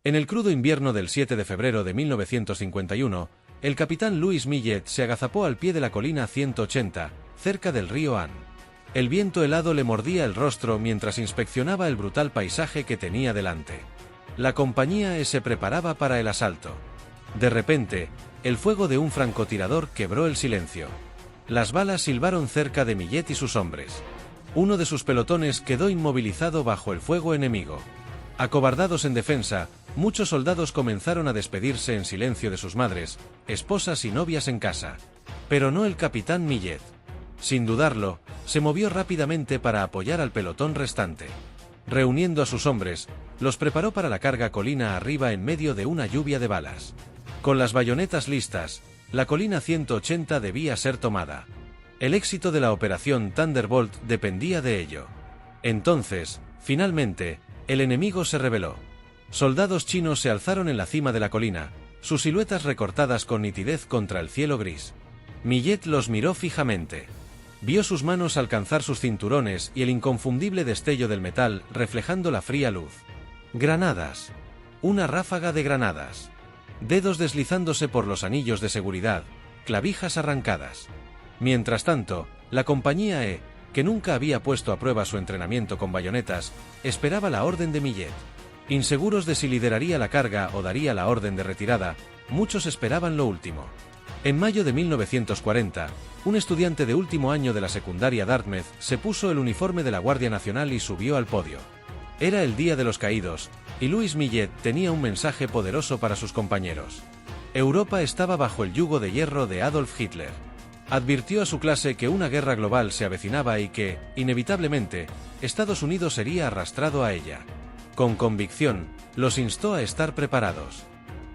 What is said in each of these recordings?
En el crudo invierno del 7 de febrero de 1951, el capitán Louis Millet se agazapó al pie de la colina 180, cerca del río Anne. El viento helado le mordía el rostro mientras inspeccionaba el brutal paisaje que tenía delante. La compañía se preparaba para el asalto. De repente, el fuego de un francotirador quebró el silencio. Las balas silbaron cerca de Millet y sus hombres. Uno de sus pelotones quedó inmovilizado bajo el fuego enemigo. Acobardados en defensa, muchos soldados comenzaron a despedirse en silencio de sus madres, esposas y novias en casa. Pero no el capitán Millet. Sin dudarlo, se movió rápidamente para apoyar al pelotón restante. Reuniendo a sus hombres, los preparó para la carga colina arriba en medio de una lluvia de balas. Con las bayonetas listas, la colina 180 debía ser tomada. El éxito de la operación Thunderbolt dependía de ello. Entonces, finalmente, el enemigo se rebeló. Soldados chinos se alzaron en la cima de la colina, sus siluetas recortadas con nitidez contra el cielo gris. Millet los miró fijamente. Vio sus manos alcanzar sus cinturones y el inconfundible destello del metal reflejando la fría luz. Granadas. Una ráfaga de granadas. Dedos deslizándose por los anillos de seguridad, clavijas arrancadas. Mientras tanto, la compañía E, que nunca había puesto a prueba su entrenamiento con bayonetas, esperaba la orden de Millet. Inseguros de si lideraría la carga o daría la orden de retirada, muchos esperaban lo último. En mayo de 1940, un estudiante de último año de la secundaria Dartmouth se puso el uniforme de la Guardia Nacional y subió al podio. Era el Día de los Caídos, y Louis Millet tenía un mensaje poderoso para sus compañeros. Europa estaba bajo el yugo de hierro de Adolf Hitler. Advirtió a su clase que una guerra global se avecinaba y que, inevitablemente, Estados Unidos sería arrastrado a ella. Con convicción, los instó a estar preparados.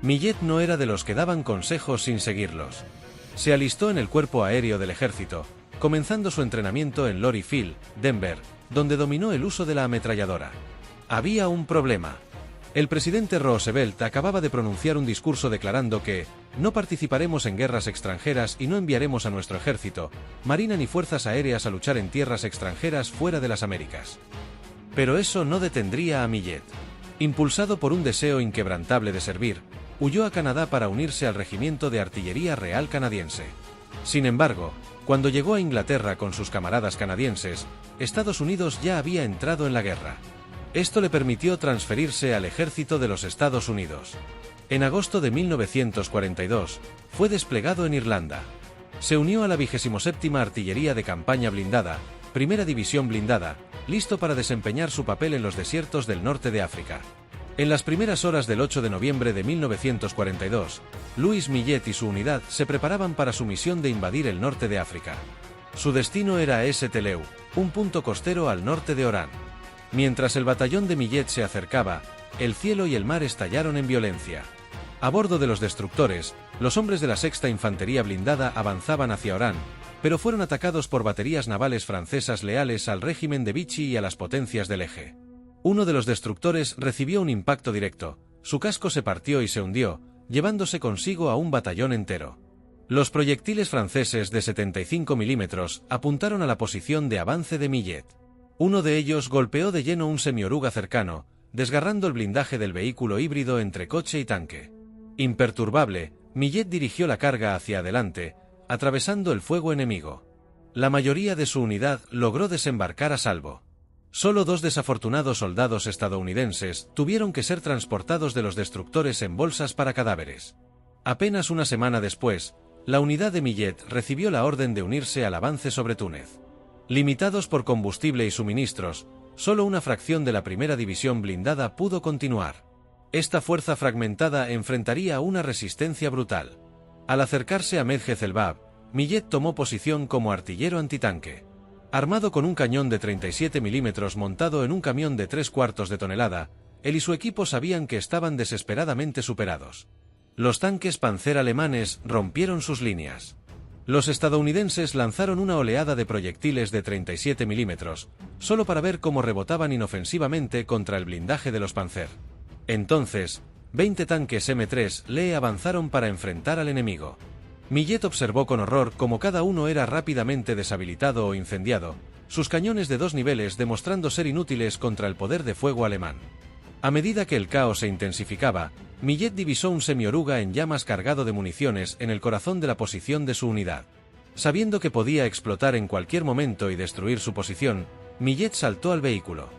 Millet no era de los que daban consejos sin seguirlos. Se alistó en el cuerpo aéreo del ejército, comenzando su entrenamiento en Lorry Field, Denver, donde dominó el uso de la ametralladora. Había un problema. El presidente Roosevelt acababa de pronunciar un discurso declarando que no participaremos en guerras extranjeras y no enviaremos a nuestro ejército, marina ni fuerzas aéreas a luchar en tierras extranjeras fuera de las Américas. Pero eso no detendría a Millet. Impulsado por un deseo inquebrantable de servir, huyó a Canadá para unirse al Regimiento de Artillería Real canadiense. Sin embargo, cuando llegó a Inglaterra con sus camaradas canadienses, Estados Unidos ya había entrado en la guerra. Esto le permitió transferirse al ejército de los Estados Unidos. En agosto de 1942, fue desplegado en Irlanda. Se unió a la 27ª Artillería de Campaña Blindada, Primera División Blindada, listo para desempeñar su papel en los desiertos del norte de África. En las primeras horas del 8 de noviembre de 1942, Louis Millet y su unidad se preparaban para su misión de invadir el norte de África. Su destino era Esteleu, un punto costero al norte de Orán. Mientras el batallón de Millet se acercaba, el cielo y el mar estallaron en violencia. A bordo de los destructores, los hombres de la 6ª Infantería Blindada avanzaban hacia Orán, pero fueron atacados por baterías navales francesas leales al régimen de Vichy y a las potencias del eje. Uno de los destructores recibió un impacto directo, su casco se partió y se hundió, llevándose consigo a un batallón entero. Los proyectiles franceses de 75 milímetros apuntaron a la posición de avance de Millet. Uno de ellos golpeó de lleno un semioruga cercano, desgarrando el blindaje del vehículo híbrido entre coche y tanque. Imperturbable, Millet dirigió la carga hacia adelante, atravesando el fuego enemigo. La mayoría de su unidad logró desembarcar a salvo. Solo 2 desafortunados soldados estadounidenses tuvieron que ser transportados de los destructores en bolsas para cadáveres. Apenas una semana después, la unidad de Millet recibió la orden de unirse al avance sobre Túnez. Limitados por combustible y suministros, solo una fracción de la primera división blindada pudo continuar. Esta fuerza fragmentada enfrentaría una resistencia brutal. Al acercarse a Medjez el Bab, Millet tomó posición como artillero antitanque. Armado con un cañón de 37 milímetros montado en un camión de 3/4 de tonelada, él y su equipo sabían que estaban desesperadamente superados. Los tanques Panzer alemanes rompieron sus líneas. Los estadounidenses lanzaron una oleada de proyectiles de 37 milímetros, solo para ver cómo rebotaban inofensivamente contra el blindaje de los Panzer. Entonces, 20 tanques M3 le avanzaron para enfrentar al enemigo. Millet observó con horror cómo cada uno era rápidamente deshabilitado o incendiado, sus cañones de 2 niveles demostrando ser inútiles contra el poder de fuego alemán. A medida que el caos se intensificaba, Millet divisó un semioruga en llamas cargado de municiones en el corazón de la posición de su unidad. Sabiendo que podía explotar en cualquier momento y destruir su posición, Millet saltó al vehículo.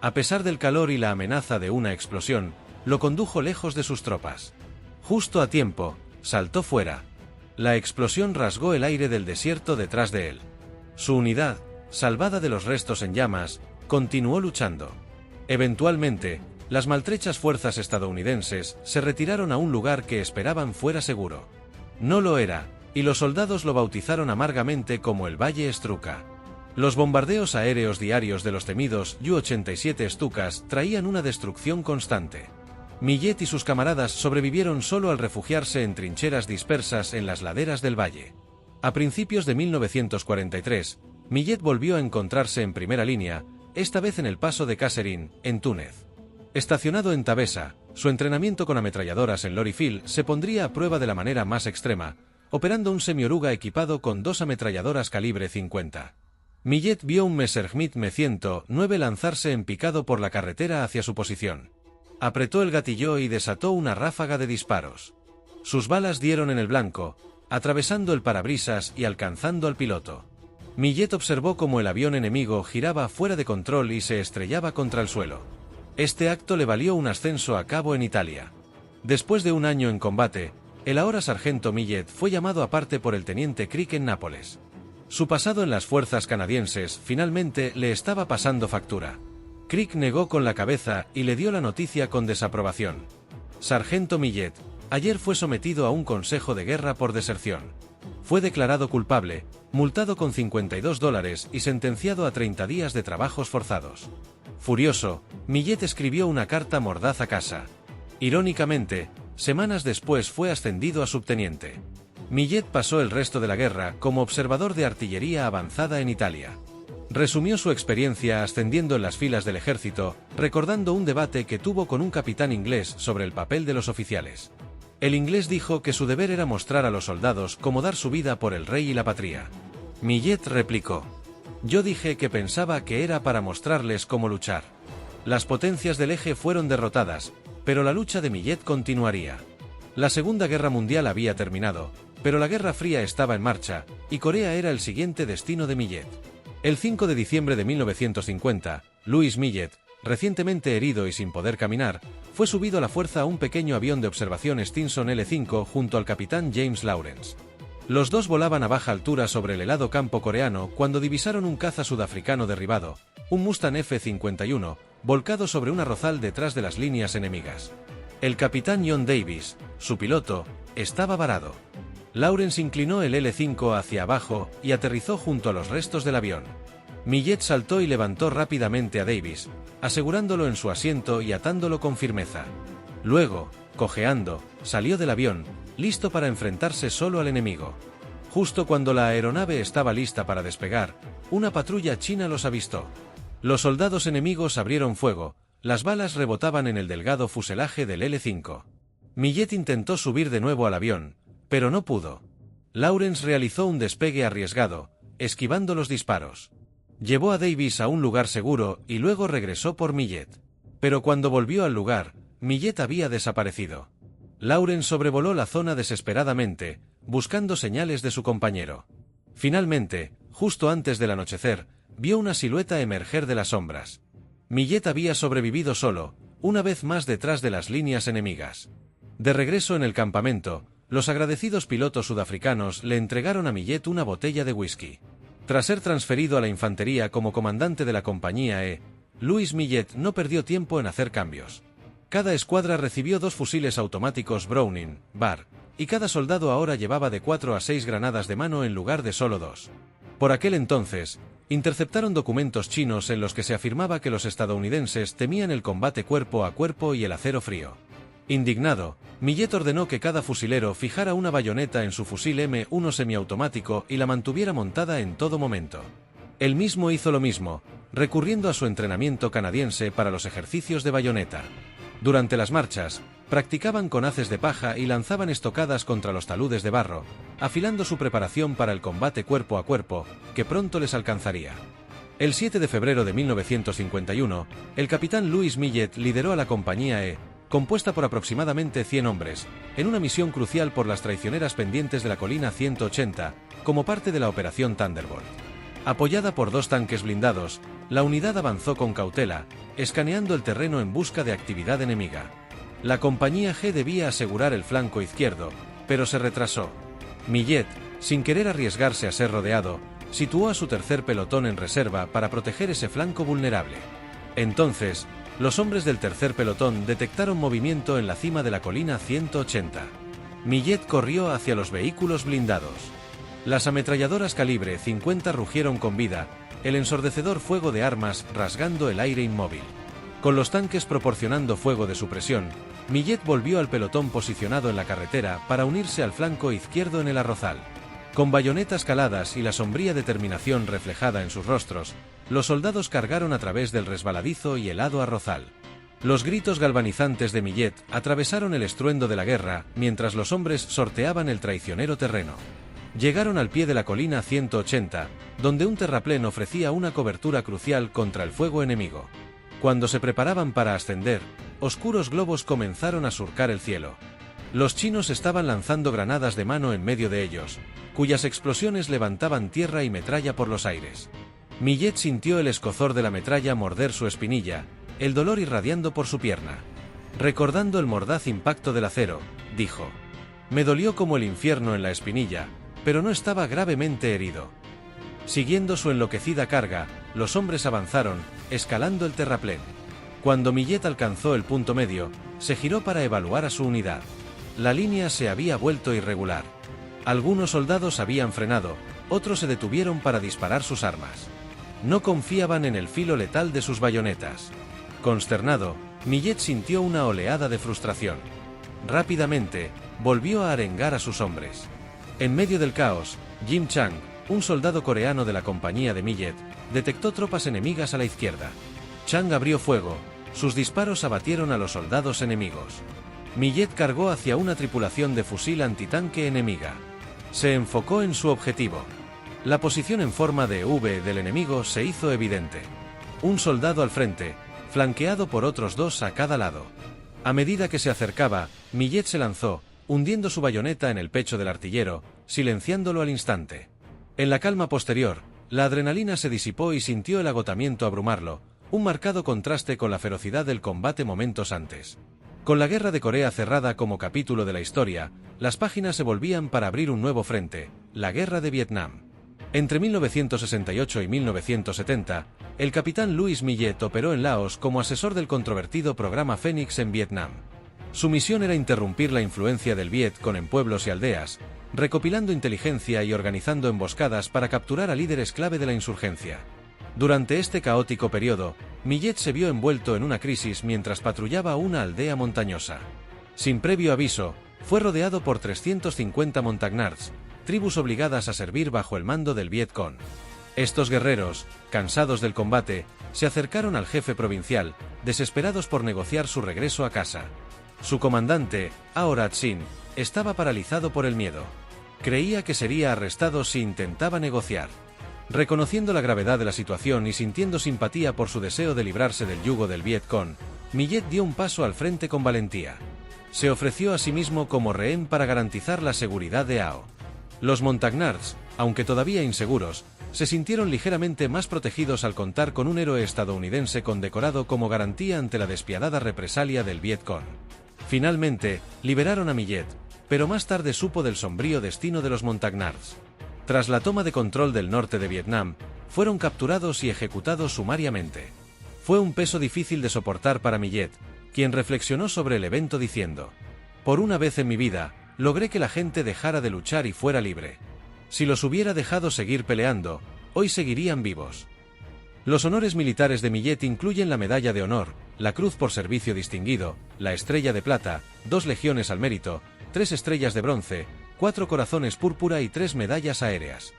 A pesar del calor y la amenaza de una explosión, lo condujo lejos de sus tropas. Justo a tiempo, saltó fuera. La explosión rasgó el aire del desierto detrás de él. Su unidad, salvada de los restos en llamas, continuó luchando. Eventualmente, las maltrechas fuerzas estadounidenses se retiraron a un lugar que esperaban fuera seguro. No lo era, y los soldados lo bautizaron amargamente como el Valle Struka. Los bombardeos aéreos diarios de los temidos U-87 Stukas traían una destrucción constante. Millet y sus camaradas sobrevivieron solo al refugiarse en trincheras dispersas en las laderas del valle. A principios de 1943, Millet volvió a encontrarse en primera línea, esta vez en el paso de Kasserine, en Túnez. Estacionado en Tabesa, su entrenamiento con ametralladoras en Lori Field se pondría a prueba de la manera más extrema, operando un semioruga equipado con 2 ametralladoras calibre 50. Millet vio un Messerschmitt M109 lanzarse en picado por la carretera hacia su posición. Apretó el gatillo y desató una ráfaga de disparos. Sus balas dieron en el blanco, atravesando el parabrisas y alcanzando al piloto. Millet observó cómo el avión enemigo giraba fuera de control y se estrellaba contra el suelo. Este acto le valió un ascenso a cabo en Italia. Después de un año en combate, el ahora sargento Millet fue llamado aparte por el teniente Crick en Nápoles. Su pasado en las fuerzas canadienses finalmente le estaba pasando factura. Crick negó con la cabeza y le dio la noticia con desaprobación. Sargento Millet, ayer fue sometido a un consejo de guerra por deserción. Fue declarado culpable, multado con $52 y sentenciado a 30 días de trabajos forzados. Furioso, Millet escribió una carta mordaz a casa. Irónicamente, semanas después fue ascendido a subteniente. Millet pasó el resto de la guerra como observador de artillería avanzada en Italia. Resumió su experiencia ascendiendo en las filas del ejército, recordando un debate que tuvo con un capitán inglés sobre el papel de los oficiales. El inglés dijo que su deber era mostrar a los soldados cómo dar su vida por el rey y la patria. Millet replicó: "Yo dije que pensaba que era para mostrarles cómo luchar". Las potencias del eje fueron derrotadas, pero la lucha de Millet continuaría. La Segunda Guerra Mundial había terminado, pero la Guerra Fría estaba en marcha, y Corea era el siguiente destino de Millet. El 5 de diciembre de 1950, Louis Millet, recientemente herido y sin poder caminar, fue subido a la fuerza a un pequeño avión de observación Stinson L-5 junto al capitán James Lawrence. Los dos volaban a baja altura sobre el helado campo coreano cuando divisaron un caza sudafricano derribado, un Mustang F-51, volcado sobre un arrozal detrás de las líneas enemigas. El capitán John Davis, su piloto, estaba varado. Lawrence inclinó el L-5 hacia abajo y aterrizó junto a los restos del avión. Millet saltó y levantó rápidamente a Davis, asegurándolo en su asiento y atándolo con firmeza. Luego, cojeando, salió del avión, listo para enfrentarse solo al enemigo. Justo cuando la aeronave estaba lista para despegar, una patrulla china los avistó. Los soldados enemigos abrieron fuego, las balas rebotaban en el delgado fuselaje del L-5. Millet intentó subir de nuevo al avión, pero no pudo. Lawrence realizó un despegue arriesgado, esquivando los disparos. Llevó a Davis a un lugar seguro y luego regresó por Millet. Pero cuando volvió al lugar, Millet había desaparecido. Lawrence sobrevoló la zona desesperadamente, buscando señales de su compañero. Finalmente, justo antes del anochecer, vio una silueta emerger de las sombras. Millet había sobrevivido solo, una vez más detrás de las líneas enemigas. De regreso en el campamento, los agradecidos pilotos sudafricanos le entregaron a Millet una botella de whisky. Tras ser transferido a la infantería como comandante de la compañía E, Louis Millet no perdió tiempo en hacer cambios. Cada escuadra recibió 2 fusiles automáticos Browning, BAR, y cada soldado ahora llevaba de 4 a 6 granadas de mano en lugar de solo 2. Por aquel entonces, interceptaron documentos chinos en los que se afirmaba que los estadounidenses temían el combate cuerpo a cuerpo y el acero frío. Indignado, Millet ordenó que cada fusilero fijara una bayoneta en su fusil M1 semiautomático y la mantuviera montada en todo momento. Él mismo hizo lo mismo, recurriendo a su entrenamiento canadiense para los ejercicios de bayoneta. Durante las marchas, practicaban con haces de paja y lanzaban estocadas contra los taludes de barro, afilando su preparación para el combate cuerpo a cuerpo, que pronto les alcanzaría. El 7 de febrero de 1951, el capitán Louis Millet lideró a la compañía E, compuesta por aproximadamente 100 hombres, en una misión crucial por las traicioneras pendientes de la colina 180, como parte de la Operación Thunderbolt. Apoyada por 2 tanques blindados, la unidad avanzó con cautela, escaneando el terreno en busca de actividad enemiga. La compañía G debía asegurar el flanco izquierdo, pero se retrasó. Millet, sin querer arriesgarse a ser rodeado, situó a su tercer pelotón en reserva para proteger ese flanco vulnerable. Entonces, los hombres del tercer pelotón detectaron movimiento en la cima de la colina 180. Millet corrió hacia los vehículos blindados. Las ametralladoras calibre 50 rugieron con vida, el ensordecedor fuego de armas rasgando el aire inmóvil. Con los tanques proporcionando fuego de supresión, Millet volvió al pelotón posicionado en la carretera para unirse al flanco izquierdo en el arrozal. Con bayonetas caladas y la sombría determinación reflejada en sus rostros, los soldados cargaron a través del resbaladizo y helado arrozal. Los gritos galvanizantes de Millet atravesaron el estruendo de la guerra mientras los hombres sorteaban el traicionero terreno. Llegaron al pie de la colina 180, donde un terraplén ofrecía una cobertura crucial contra el fuego enemigo. Cuando se preparaban para ascender, oscuros globos comenzaron a surcar el cielo. Los chinos estaban lanzando granadas de mano en medio de ellos, cuyas explosiones levantaban tierra y metralla por los aires. Millet sintió el escozor de la metralla morder su espinilla, el dolor irradiando por su pierna. Recordando el mordaz impacto del acero, dijo: «Me dolió como el infierno en la espinilla, pero no estaba gravemente herido». Siguiendo su enloquecida carga, los hombres avanzaron, escalando el terraplén. Cuando Millet alcanzó el punto medio, se giró para evaluar a su unidad. La línea se había vuelto irregular. Algunos soldados habían frenado, otros se detuvieron para disparar sus armas. No confiaban en el filo letal de sus bayonetas. Consternado, Millet sintió una oleada de frustración. Rápidamente, volvió a arengar a sus hombres. En medio del caos, Jim Chang, un soldado coreano de la compañía de Millet, detectó tropas enemigas a la izquierda. Chang abrió fuego, sus disparos abatieron a los soldados enemigos. Millet cargó hacia una tripulación de fusil antitanque enemiga. Se enfocó en su objetivo. La posición en forma de V del enemigo se hizo evidente. Un soldado al frente, flanqueado por otros 2 a cada lado. A medida que se acercaba, Millet se lanzó, hundiendo su bayoneta en el pecho del artillero, silenciándolo al instante. En la calma posterior, la adrenalina se disipó y sintió el agotamiento abrumarlo, un marcado contraste con la ferocidad del combate momentos antes. Con la Guerra de Corea cerrada como capítulo de la historia, las páginas se volvían para abrir un nuevo frente, la Guerra de Vietnam. Entre 1968 y 1970, el capitán Louis Millet operó en Laos como asesor del controvertido programa Fénix en Vietnam. Su misión era interrumpir la influencia del Viet Cong en pueblos y aldeas, recopilando inteligencia y organizando emboscadas para capturar a líderes clave de la insurgencia. Durante este caótico periodo, Millet se vio envuelto en una crisis mientras patrullaba una aldea montañosa. Sin previo aviso, fue rodeado por 350 Montagnards, tribus obligadas a servir bajo el mando del Viet Cong. Estos guerreros, cansados del combate, se acercaron al jefe provincial, desesperados por negociar su regreso a casa. Su comandante, Aorat Sin, estaba paralizado por el miedo. Creía que sería arrestado si intentaba negociar. Reconociendo la gravedad de la situación y sintiendo simpatía por su deseo de librarse del yugo del Viet Cong, Millet dio un paso al frente con valentía. Se ofreció a sí mismo como rehén para garantizar la seguridad de Ao. Los Montagnards, aunque todavía inseguros, se sintieron ligeramente más protegidos al contar con un héroe estadounidense condecorado como garantía ante la despiadada represalia del Viet Cong. Finalmente, liberaron a Millet, pero más tarde supo del sombrío destino de los Montagnards. Tras la toma de control del norte de Vietnam, fueron capturados y ejecutados sumariamente. Fue un peso difícil de soportar para Millet, quien reflexionó sobre el evento diciendo: «Por una vez en mi vida, logré que la gente dejara de luchar y fuera libre. Si los hubiera dejado seguir peleando, hoy seguirían vivos». Los honores militares de Millet incluyen la Medalla de Honor, la Cruz por Servicio Distinguido, la Estrella de Plata, 2 Legiones al Mérito, 3 Estrellas de Bronce, 4 Corazones Púrpura y 3 medallas aéreas.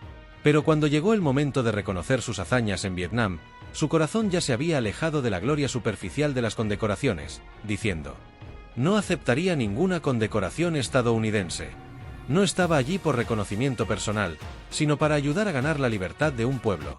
Pero cuando llegó el momento de reconocer sus hazañas en Vietnam, su corazón ya se había alejado de la gloria superficial de las condecoraciones, diciendo: «No aceptaría ninguna condecoración estadounidense. No estaba allí por reconocimiento personal, sino para ayudar a ganar la libertad de un pueblo».